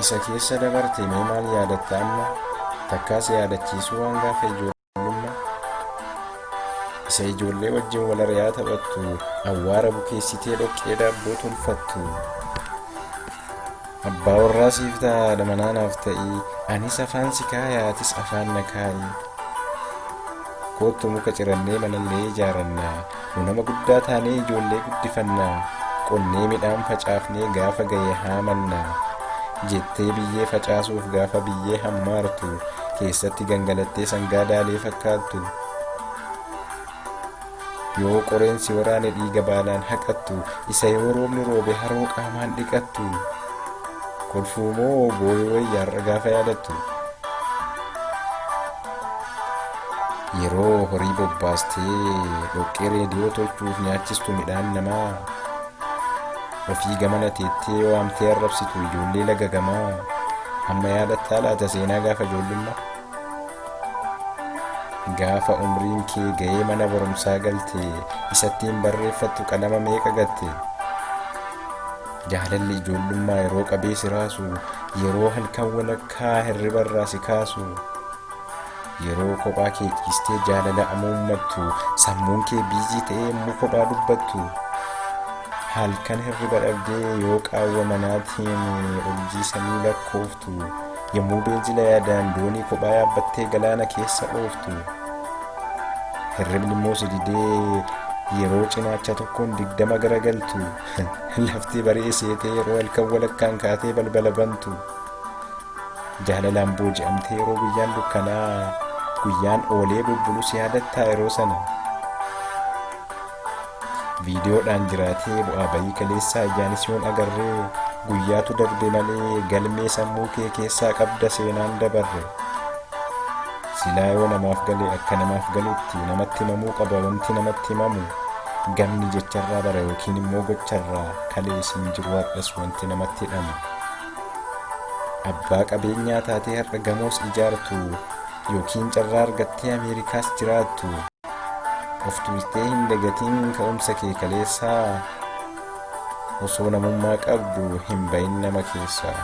isa keessa dabarte mee maal yaadatta amma? Takkaas yaadachiisuu waan gaafa ijoollummaa isa ijoollee wajjin wal ari'aa taphattu, awwaara bukeessitee dhoqqee daabboo tolfattu. Abbaa warraa siif ta'a manaanaaf ta'i, anis afaan si kaaya atis afaan na kaayi. Kottu muka cirannee manallee ijaaranna, nu nama guddaa taanee ijoollee guddifanna. Qonnee midhaan facaafnee gaafa ga'e haamanna, jettee biyyee facaasuuf gaafa biyyee hammaartu, keessatti gangalattee sangaa daalee fakkaattu. Yoo qoreensi waraane dhiiga baalaan haqattu, isa yoo roobni roobe haroo qaamaan dhiqattu. Kolfuu moo booyoo wayyaarra gaafa yaadattu? Yeroo horii bobbaastee dhoqqee reediyoo tolchuuf nyaachistu midhaan namaa, ofii gamana teettee waamtee arrabsitu ijoollee laga gamaa. Amma yaadattaa laata seenaa gaafa ijoollummaa? Gaafa umriin kee ga'ee mana barumsaa galte, isattiin barreeffattu qalama meeqa gatte? Jaalalli ijoollummaa yeroo qabee si raasu, yeroo halkan walakkaa hirribarraa si kaasu, yeroo kophaa kee ciistee jaalala amuummattu, sammuun kee biizii ta'ee yommuu kophaa dubbattu. Halkan hirriba dhabdee yoo qaawwa manaatiin urjii samii lakkooftu, yommuu beenzila yaadaan doonii kophaa yaabbattee galaana keessa ooftu. Hirribni immoo si didee yeroo cinaacha tokkoon 20 garagaltu, lafti baree seetee yeroo halkan walakkaan kaatee balbala bantu. Jaalalaan booji'amtee yeroo guyyaan dukkanaa, guyyaan oolee bubbulu si yaadattaa yeroo sana? Viidiyoodhaan jiraatee bu'aa bayii kaleessaa ijaanis yoon agarree, guyyaatu darbe malee galmee sammuu kee keessaa qabda seenaan dabarre. Silaa yoo namaaf galee akka namaaf galutti namatti himamuu qaba wanti namatti himamu. Gamni jecharraa bara yookiin immoo gocharraa, kalees hin jiru har'as wanti namatti hidhamu. Abbaa qabeenyaa taatee har'a gamoos ijaartu, yookiin carraa argattee Ameerikaas jiraattu. Of tuultee hin dagatiin ka'umsa kee kaleessaa, osoo namummaa qabdu hin bayin nama keessaa.